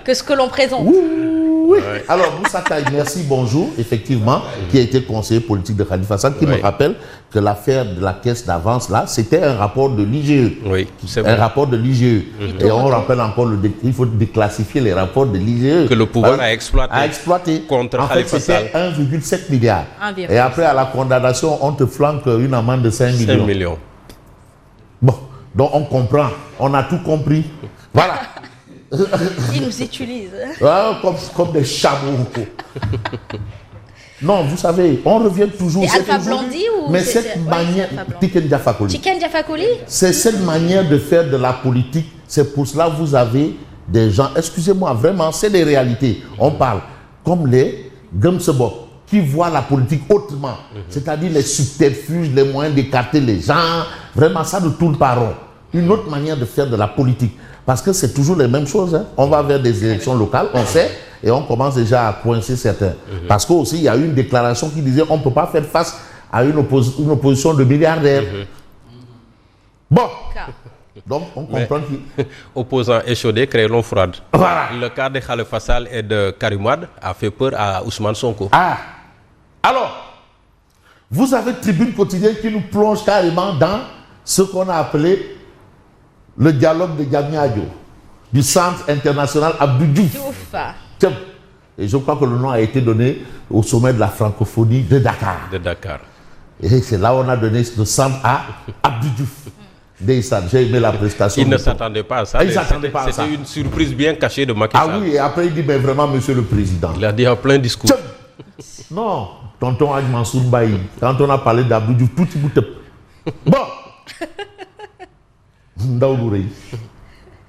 que ce que l'on présente. Oui. Ouais. Alors, Moussa Taï, merci, bonjour, effectivement, qui a été conseiller politique de Khalifa Sall, qui me rappelle que l'affaire de la caisse d'avance, là, c'était un rapport de l'IGE. Oui, c'est vrai. Un rapport de l'IGE. Et on rappelle encore, il faut déclassifier les rapports de l'IGE. Que le pouvoir a exploité. Contre Khalifa Sall. En fait, c'était 1,7 milliard. Et après, à la condamnation, on te flanque une amende de 5 millions. 5 millions. Bon, donc on comprend. On a tout compris. Voilà. Ils nous utilisent. Comme des chameaux. Non, vous savez, on revient toujours. C'est Alpha Blondy ou mais cette manière, Tiken Jah Fakoly. C'est cette manière de faire de la politique. C'est pour cela que vous avez des gens, excusez-moi, vraiment, c'est des réalités. On parle comme les Gumsebok qui voient la politique autrement. C'est-à-dire les subterfuges, les moyens d'écarter les gens. Vraiment, ça ne tourne pas rond. Une autre manière de faire de la politique. Parce que c'est toujours les mêmes choses. Hein. On va vers des élections locales, on sait, et on commence déjà à coincer certains. Parce qu'aussi, il y a eu une déclaration qui disait qu'on ne peut pas faire face à une opposition de milliardaires. Bon. Donc, on comprend que... Opposant échaudé, créons froide. Voilà. Le cas de Khalifa Sall et de Karim Wade a fait peur à Ousmane Sonko. Alors, vous avez Tribune Quotidienne qui nous plonge carrément dans ce qu'on a appelé le dialogue de Diamniadio, du Centre international Abdou Diouf. Et je crois que le nom a été donné au sommet de la francophonie de Dakar. Et c'est là où on a donné le centre à Abdou Diouf. J'ai aimé la prestation. Il ne s'attendait pas à ça. C'était une surprise bien cachée de Macky Sall. Ah oui, et après il dit, mais vraiment, monsieur le président. Il a dit en plein discours. Non, tonton Hadj Mansour Mbaye, quand on a parlé d'Abdou Diouf, tout le monde. Bon.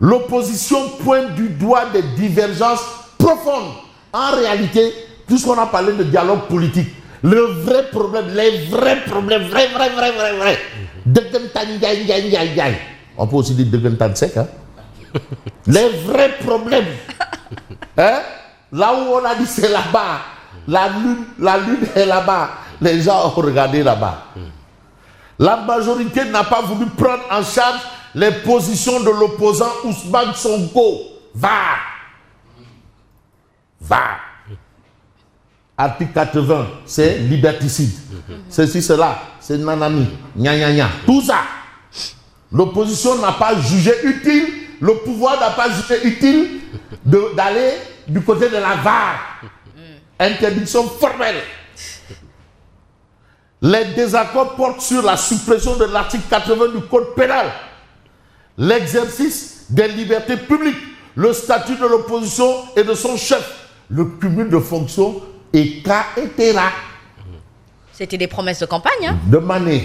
L'opposition pointe du doigt des divergences profondes. En réalité, tout ce qu'on a parlé de dialogue politique, le vrai problème, les vrais problèmes, vrai. On peut aussi dire Degentan sec, hein? Les vrais problèmes. Hein? Là où on a dit c'est là-bas, la lune est là-bas, les gens ont regardé là-bas. La majorité n'a pas voulu prendre en charge les positions de l'opposant Ousmane Sonko. Va. Article 80, c'est liberticide. Ceci, cela, c'est nanani, gna. Tout ça. L'opposition n'a pas jugé utile, le pouvoir n'a pas jugé utile d'aller du côté de la VAR. Interdiction formelle. Les désaccords portent sur la suppression de l'article 80 du Code pénal, l'exercice des libertés publiques, le statut de l'opposition et de son chef, le cumul de fonctions, etc. C'était des promesses de campagne. Hein? De manière.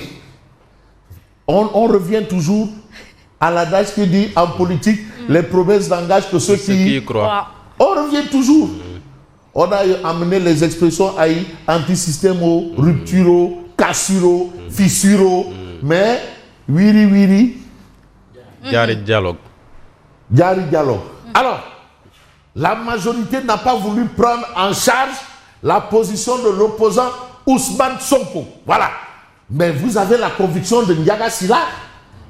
On revient toujours à l'adage qui dit en politique, les promesses n'engagent que ceux qui y croient. On revient toujours. On a amené les expressions anti-système, rupture, cassure, fissure, mais wiri. Dialogue. Alors, la majorité n'a pas voulu prendre en charge la position de l'opposant Ousmane Sonko. Voilà. Mais vous avez la conviction de Ndiaga Sylla,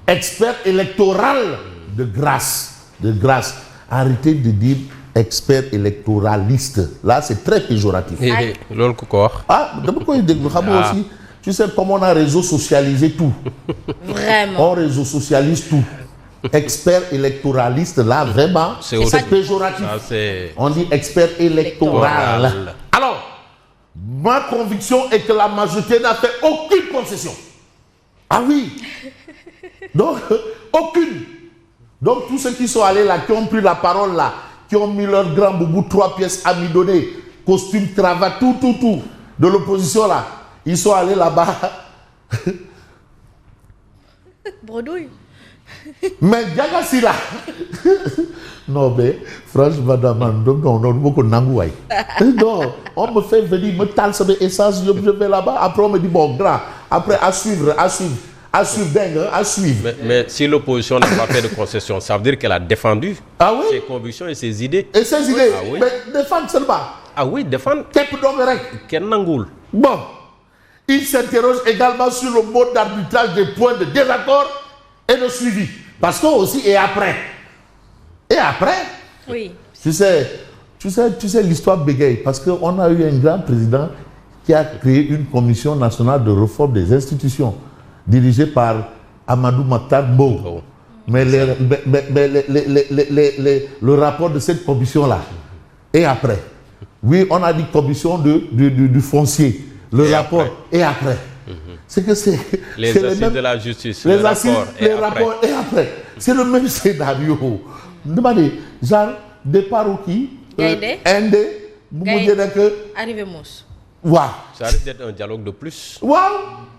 expert électoral de grâce. Arrêtez de dire expert électoraliste. Là, c'est très péjoratif. Aussi, tu sais comment on a réseau socialisé tout. Vraiment. On réseau socialise tout. Expert électoraliste, là, vraiment, c'est péjoratif. On dit expert électoral. Alors, ma conviction est que la majorité n'a fait aucune concession. Ah oui. Donc, aucune. Donc, tous ceux qui sont allés là, qui ont pris la parole là, qui ont mis leur grand boubou, 3 pièces amidonnées, costume, cravate, tout, de l'opposition là, ils sont allés là-bas. Bredouille. Mais Ndiaga Sylla. Non, mais franchement, non, on me fait venir, me taler sur mes essences, je vais là-bas. Après, on me dit, bon, grand, après, à suivre, dingue, à suivre. Mais si l'opposition n'a pas fait de concession, ça veut dire qu'elle a défendu ses convictions et ses idées. Et ses idées, mais défendre seulement. Ah oui, défendre. Bon, il s'interroge également sur le mode d'arbitrage des points de désaccord et de suivi. Parce que aussi, et après. Oui, Tu sais l'histoire bégaye, parce qu'on a eu un grand président qui a créé une commission nationale de réforme des institutions, dirigée par Amadou Mahtar Mbow. Oh. Mais le rapport de cette commission-là, et après, oui, on a dit commission du foncier, le et rapport, après. Et après. C'est que c'est... Les assises de la justice, les rapports et après. C'est le même scénario. Demandez, genre, départ ou qui Arrivez Mousse. Waouh. Ça risque d'être un dialogue de plus. Waouh.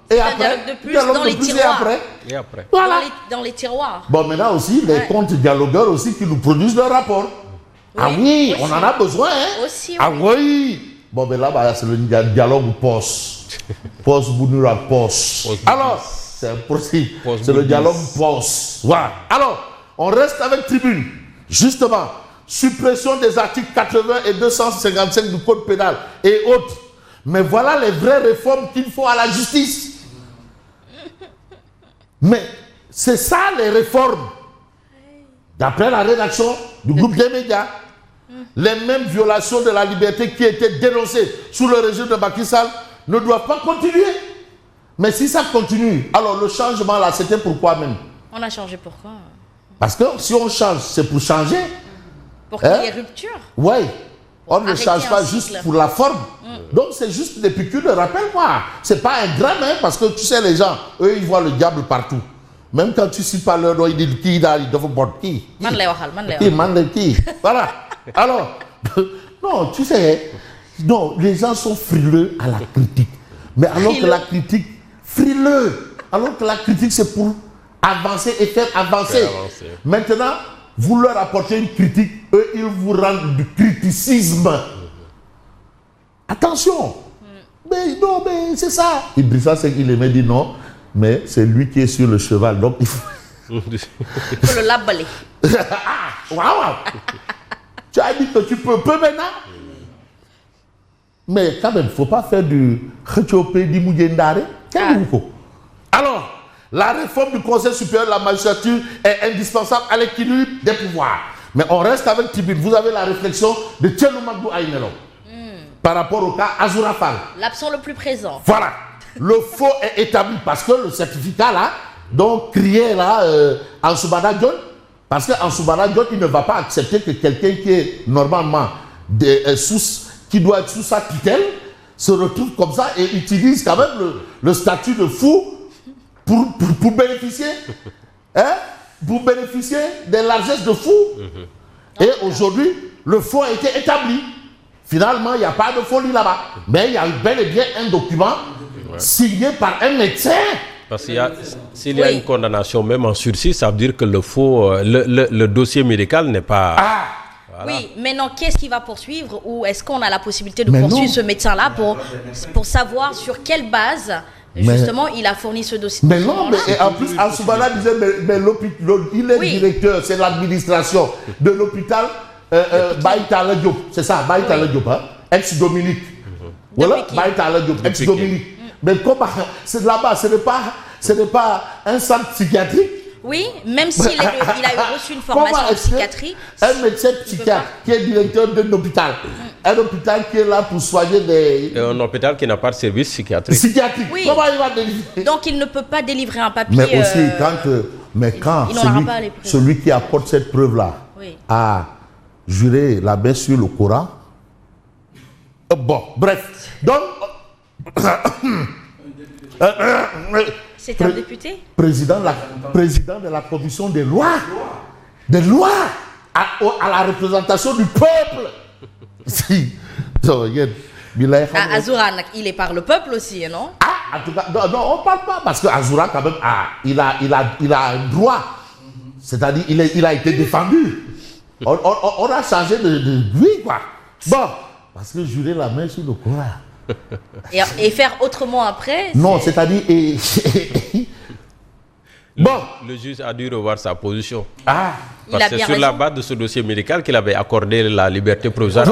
Et après, un dialogue de plus dans les tiroirs. Et après. Voilà. Dans les tiroirs. Bon, maintenant aussi, les comptes dialogueurs aussi qui nous produisent le rapport. Oui, ah oui, aussi. On en a besoin. Hein? Aussi, oui. Ah oui. Bon, mais là, c'est le dialogue poste. Poste Bounura poste. Alors, c'est impossible. C'est le dialogue poste. Voilà. Alors, on reste avec Tribune. Justement, suppression des articles 80 et 255 du Code pénal et autres. Mais voilà les vraies réformes qu'il faut à la justice. Mais c'est ça les réformes. D'après la rédaction du groupe des médias, les mêmes violations de la liberté qui étaient dénoncées sous le régime de Macky Sall ne doivent pas continuer. Mais si ça continue, alors le changement là, c'était pourquoi même? On a changé pourquoi? Parce que si on change, c'est pour changer. Pour qu'il y ait rupture. Oui. On ne change pas juste pour la forme. Donc c'est juste des piqûres de rappel, quoi. C'est pas un drame, hein, parce que tu sais, les gens, eux, ils voient le diable partout. Même quand tu cites pas leur nom, ils disent qui, ils doivent voir qui. Qui. Voilà. Alors, non, tu sais, non, les gens sont frileux à la critique. Mais alors que la critique, frileux, alors que la critique, c'est pour avancer et faire avancer. Maintenant, vous leur apportez une critique, eux, ils vous rendent du criticisme. Attention. Mais non, mais c'est ça. Idrissa, c'est qu'il aimait dire non, mais c'est lui qui est sur le cheval. Donc, il faut le labaler. Waouh. Tu as dit que tu peux maintenant. Mais quand même, il ne faut pas faire du Khechopé di Moudjendare. Alors, la réforme du Conseil supérieur de la magistrature est indispensable à l'équilibre des pouvoirs. Mais on reste avec Tribune. Vous avez la réflexion de Thierno Magdou Aïnelo par rapport au cas Azoura Fall. L'absent le plus présent. Voilà. Le faux est établi parce que le certificat là, donc crié là, Ansoumana Dione, parce que Ansoumana Dione, il ne va pas accepter que quelqu'un qui est normalement qui doit être sous sa tutelle se retrouve comme ça et utilise quand même le statut de fou pour bénéficier, hein, pour bénéficier des largesses de fou. Et aujourd'hui, le faux a été établi. Finalement, il n'y a pas de folie là-bas. Mais il y a bel et bien un document signé par un médecin. Parce qu'il s'il y a une condamnation même en sursis, ça veut dire que le faux, le dossier médical n'est pas... Voilà. Oui, maintenant, qu'est-ce qui va poursuivre? Ou est-ce qu'on a la possibilité de poursuivre ce médecin-là pour savoir sur quelle base, justement, il a fourni ce dossier? Mais non, mais en plus, Ansoumana disait, mais il est directeur, c'est l'administration de l'hôpital Baïta Diop. C'est ça, Baïta Diop, hein? Ex-Dominique. Voilà, Baïta Diop, ex-Dominique. Mais comment, c'est là-bas, ce n'est pas un centre psychiatrique. Oui, même s'il a reçu une formation en psychiatrie. Un médecin psychiatre qui est directeur d'un hôpital, un hôpital qui est là pour soigner des... Un hôpital qui n'a pas de service psychiatrique. Oui. Comment il va délivrer? Donc il ne peut pas délivrer un papier. Mais aussi, quand celui qui apporte cette preuve-là a juré la baisse sur le Coran. Bon, bref. Donc... C'est un député? Président de la commission des lois. Des lois à la représentation du peuple. Si. Azoura, il est par le peuple aussi, non? En tout cas, non, on ne parle pas. Parce que Azoura, quand même, il a un droit. C'est-à-dire, il a été défendu. On a changé de lui, quoi. Bon, parce que jurer la main sur le Coran. Et faire autrement après? Non, c'est-à-dire... Bon. Le juge a dû revoir sa position. Parce que c'est sur la base de ce dossier médical qu'il avait accordé la liberté provisoire.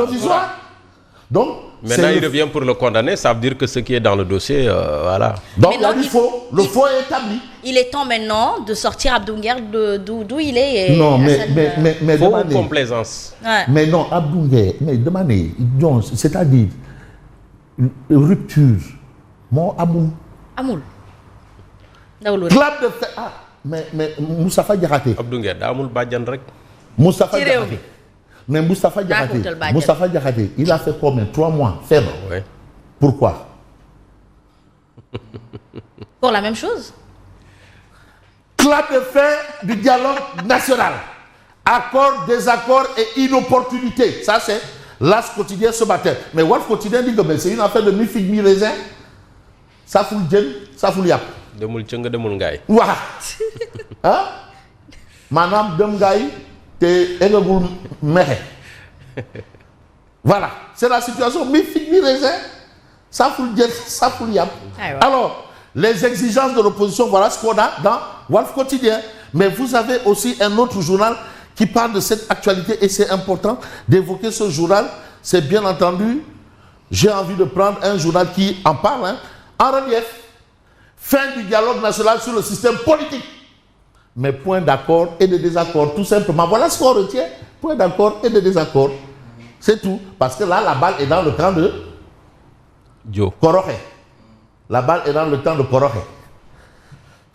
Donc, Maintenant, il revient pour le condamner, ça veut dire que ce qui est dans le dossier, voilà. Donc, le faux est établi. Il est temps maintenant de sortir Abdounger d'où il est. Non, mais faux ou complaisance. Ouais. Mais non, Abdounger, mais demandez, c'est-à-dire, rupture, mon Amoul. Clap de fait. Ah, mais Moustapha Diakhaté. Abdounger, Amoul Badjan rek. Moustapha Diakhaté. Mais Moustapha Diakhaté, il a fait combien? 3 mois, ferme. Ouais. Pourquoi? Pour la même chose. Clap de fait du dialogue national. Accord, désaccord et inopportunité. Ça, c'est l'As quotidien ce matin. Mais Wolf quotidien dit que c'est une affaire de mi-figue, mi-raisin. Ça fout le djen, ça fout le yap. Demul tcheng, demul ngaï. Voilà. Hein? Madame Demgaï, t'es Engeboul Mehe. Voilà. C'est la situation. Mi-figue, mi-raisin. Ça fout le djen, ça fout le yap. Alors, les exigences de l'opposition, voilà ce qu'on a dans Wolf quotidien. Mais vous avez aussi un autre journal qui parle de cette actualité et c'est important d'évoquer ce journal. C'est bien entendu, j'ai envie de prendre un journal qui en parle, hein, en relief. Fin du dialogue national sur le système politique. Mais point d'accord et de désaccord, tout simplement. Voilà ce qu'on retient. Point d'accord et de désaccord. C'est tout. Parce que là, la balle est dans le camp de Korohe. La balle est dans le camp de Korohe.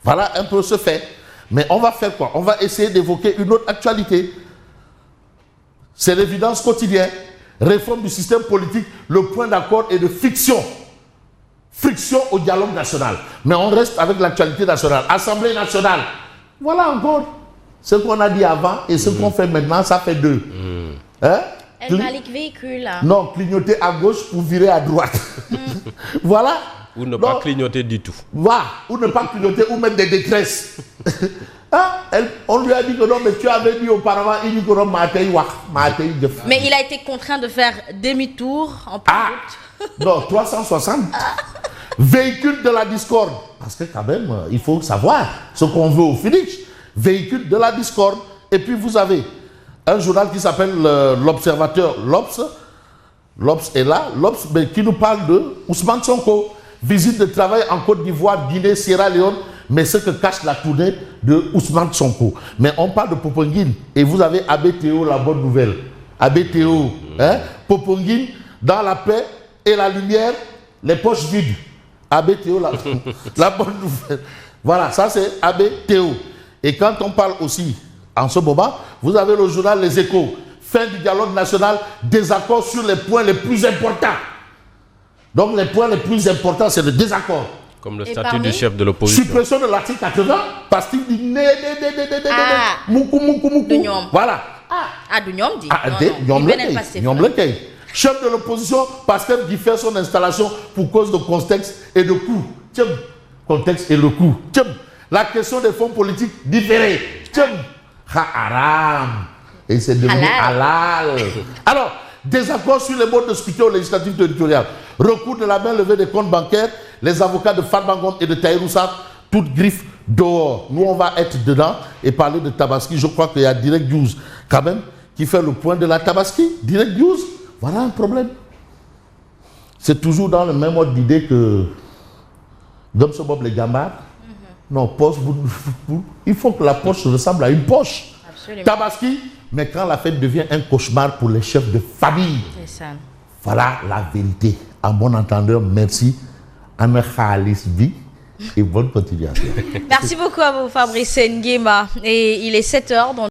Voilà un peu ce fait. Mais on va faire quoi? On va essayer d'évoquer une autre actualité. C'est l'évidence quotidienne. Réforme du système politique, le point d'accord est de friction. Friction au dialogue national. Mais on reste avec l'actualité nationale. Assemblée nationale. Voilà encore ce qu'on a dit avant et ce qu'on fait maintenant, ça fait 2. Hein? Véhicule. Non, clignoter à gauche pour virer à droite. Voilà. Ou ne pas clignoter du tout. Voilà. Ou ne pas clignoter ou mettre des détresses. Hein? On lui a dit que non, mais tu avais dit auparavant, il dit que non, mais il a été contraint de faire demi-tour en route. Non, 360. Véhicule de la discorde. Parce que quand même, il faut savoir ce qu'on veut au finish. Véhicule de la discorde. Et puis vous avez un journal qui s'appelle l'Observateur, l'Obs. L'Obs est là. L'Obs, mais qui nous parle de Ousmane Sonko. Visite de travail en Côte d'Ivoire, Guinée, Sierra Leone. Mais ce que cache la tournée de Ousmane Sonko. Mais on parle de Popenguine. Et vous avez ABTO, la bonne nouvelle. ABTO, hein? Popenguine, dans la paix et la lumière, les poches vides. ABTO, la bonne nouvelle. Voilà, ça c'est ABTO. Et quand on parle aussi, en ce moment, vous avez le journal Les Échos. Fin du dialogue national, désaccord sur les points les plus importants. Donc les points les plus importants, c'est le désaccord. Comme le statut du chef de l'opposition. Suppression de l'article 80, parce qu'il dit moukou. Voilà. D'Union dit. Chef de l'opposition, parce qu'elle diffère son installation pour cause de contexte et de coût. Contexte et le coût. La question des fonds politiques différés. Haram. Et c'est devenu halal. Alors, désaccord sur les modes de scrutin au législatif territorial. Recours de la main levée des comptes bancaires. Les avocats de Farbangom et de Tahirou Sarr, toutes griffes dehors. Nous, on va être dedans et parler de Tabaski. Je crois qu'il y a Direct News, quand même, qui fait le point de la Tabaski. Direct News, voilà un problème. C'est toujours dans le même ordre d'idée que Domso Bob les Gambard. Non, poche, il faut que la poche ressemble à une poche. Absolument. Tabaski, mais quand la fête devient un cauchemar pour les chefs de famille. C'est ça. Voilà la vérité. À bon entendeur, merci. Anna Khalis B et bonne continuation. Merci beaucoup à vous, Fabrice Nguema. Et il est 7h.